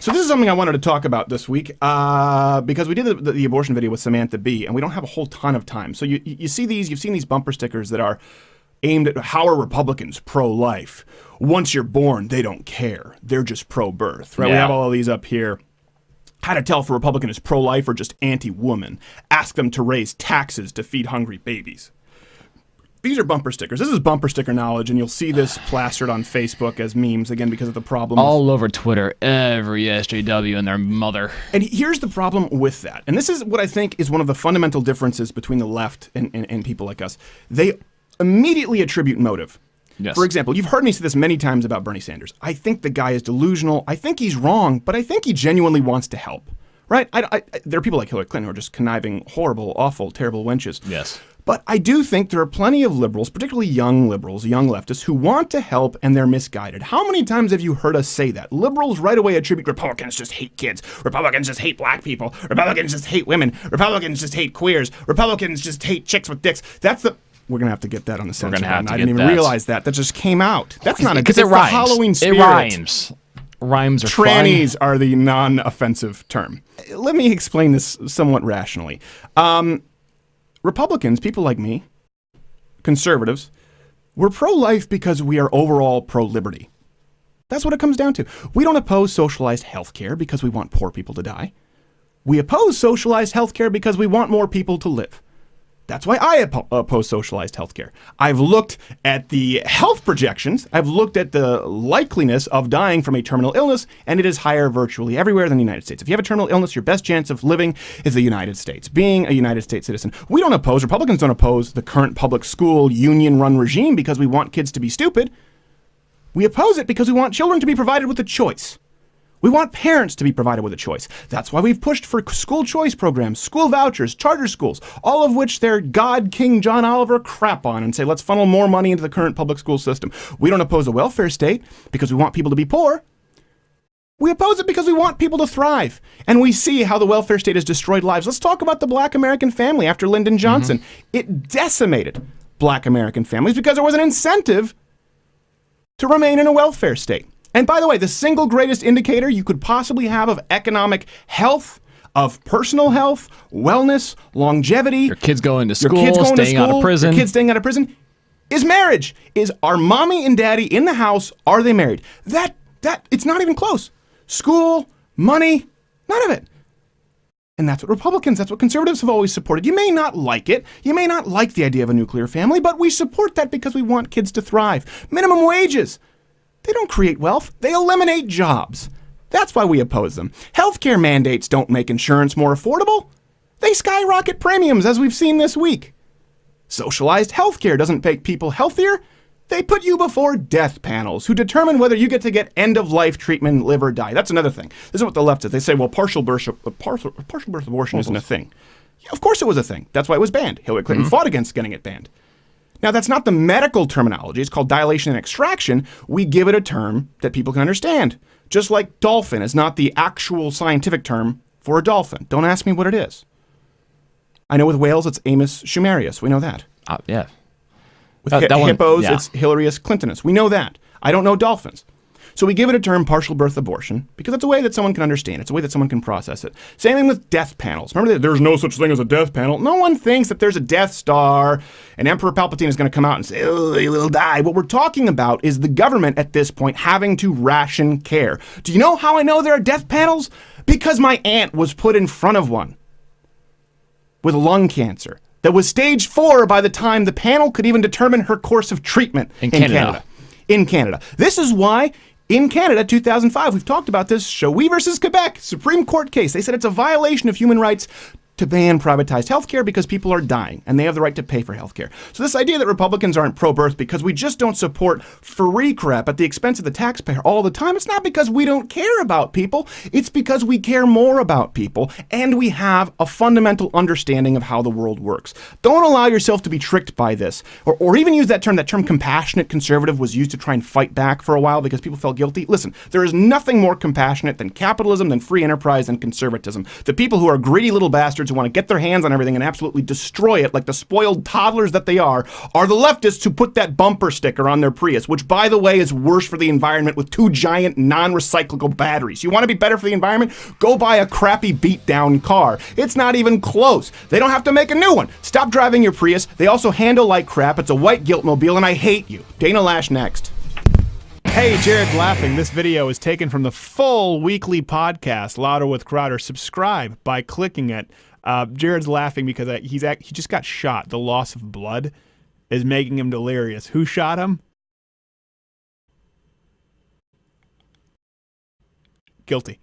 So this is something I wanted to talk about this week because we did the abortion video with Samantha Bee, and we don't have a whole ton of time. So you see you've seen these bumper stickers that are aimed at how are Republicans pro-life? Once you're born, they don't care. They're just pro-birth, right? Yeah. We have all of these up here. How to tell if a Republican is pro-life or just anti-woman. Ask them to raise taxes to feed hungry babies. These are bumper stickers. This is bumper sticker knowledge, and you'll see this plastered on Facebook as memes, again, because of the problem. All over Twitter, every SJW and their mother. And here's the problem with that. And this is what I think is one of the fundamental differences between the left and people like us. They immediately attribute motive. Yes. For example, you've heard me say this many times about Bernie Sanders. I think the guy is delusional. I think he's wrong, but I think he genuinely wants to help. Right? There are people like Hillary Clinton who are just conniving, horrible, awful, terrible wenches. Yes. But I do think there are plenty of liberals, particularly young liberals, young leftists, who want to help and they're misguided. How many times have you heard us say that? Liberals right away attribute Republicans just hate kids. Republicans just hate black people. Republicans just hate women. Republicans just hate queers. Republicans just hate chicks with dicks. We're going to have to get that on the censor button. I didn't even realize that. That just came out. That's not a... Because it rhymes. The Halloween spirit. It rhymes. Rhymes are Trannies fun. are the non-offensive term. Let me explain this somewhat rationally. Republicans, people like me, conservatives, we're pro-life because we are overall pro-liberty. That's what it comes down to. We don't oppose socialized health care because we want poor people to die. We oppose socialized health care because we want more people to live. That's why I oppose socialized health care. I've looked at the health projections. I've looked at the likeliness of dying from a terminal illness, and it is higher virtually everywhere than the United States. If you have a terminal illness, your best chance of living is the United States, being a United States citizen. Republicans don't oppose the current public school union-run regime because we want kids to be stupid. We oppose it because we want children to be provided with a choice. We want parents to be provided with a choice. That's why we've pushed for school choice programs, school vouchers, charter schools, all of which they're God King John Oliver crap on and say, let's funnel more money into the current public school system. We don't oppose a welfare state because we want people to be poor. We oppose it because we want people to thrive. And we see how the welfare state has destroyed lives. Let's talk about the black American family after Lyndon Johnson. Mm-hmm. It decimated black American families because there was an incentive to remain in a welfare state. And by the way, the single greatest indicator you could possibly have of economic health, of personal health, wellness, longevity. Your kids going to school, staying out of prison. Your kids staying out of prison is marriage. Are mommy and daddy in the house? Are they married? That it's not even close. School, money, none of it. And that's what conservatives have always supported. You may not like it. You may not like the idea of a nuclear family, but we support that because we want kids to thrive. Minimum wages. They don't create wealth. They eliminate jobs. That's why we oppose them. Healthcare mandates don't make insurance more affordable. They skyrocket premiums, as we've seen this week. Socialized healthcare doesn't make people healthier. They put you before death panels who determine whether you get to get end-of-life treatment, live or die. That's another thing. This is what the left says. They say, well, partial birth abortion isn't a thing. Yeah, of course it was a thing. That's why it was banned. Hillary Clinton fought against getting it banned. Now, that's not the medical terminology. It's called dilation and extraction. We give it a term that people can understand. Just like dolphin is not the actual scientific term for a dolphin. Don't ask me what it is. I know with whales, it's Amos schumarius. We know that. Yeah. With hippos, it's Hilarius clintonus. We know that. I don't know dolphins. So we give it a term, partial birth abortion, because it's a way that someone can understand. It's a way that someone can process it. Same thing with death panels. Remember that there's no such thing as a death panel. No one thinks that there's a Death Star and Emperor Palpatine is going to come out and say, oh, you will die. What we're talking about is the government at this point having to ration care. Do you know how I know there are death panels? Because my aunt was put in front of one with lung cancer that was stage 4 by the time the panel could even determine her course of treatment in Canada. In Canada. This is why in Canada, 2005, we've talked about this, Chauvet versus Quebec, Supreme Court case. They said it's a violation of human rights to ban privatized healthcare because people are dying and they have the right to pay for healthcare. So this idea that Republicans aren't pro-birth because we just don't support free crap at the expense of the taxpayer all the time, it's not because we don't care about people. It's because we care more about people and we have a fundamental understanding of how the world works. Don't allow yourself to be tricked by this or even use that term. That term compassionate conservative was used to try and fight back for a while because people felt guilty. Listen, there is nothing more compassionate than capitalism, than free enterprise, than conservatism. The people who are greedy little bastards who want to get their hands on everything and absolutely destroy it like the spoiled toddlers that they are the leftists who put that bumper sticker on their Prius, which, by the way, is worse for the environment with 2 giant non-recyclable batteries. You want to be better for the environment? Go buy a crappy beat-down car. It's not even close. They don't have to make a new one. Stop driving your Prius. They also handle like crap. It's a white guilt-mobile, and I hate you. Dana Lash next. Hey, Jared's laughing. This video is taken from the full weekly podcast, Louder with Crowder. Subscribe by clicking it. Jared's laughing because he just got shot. The loss of blood is making him delirious. Who shot him? Guilty.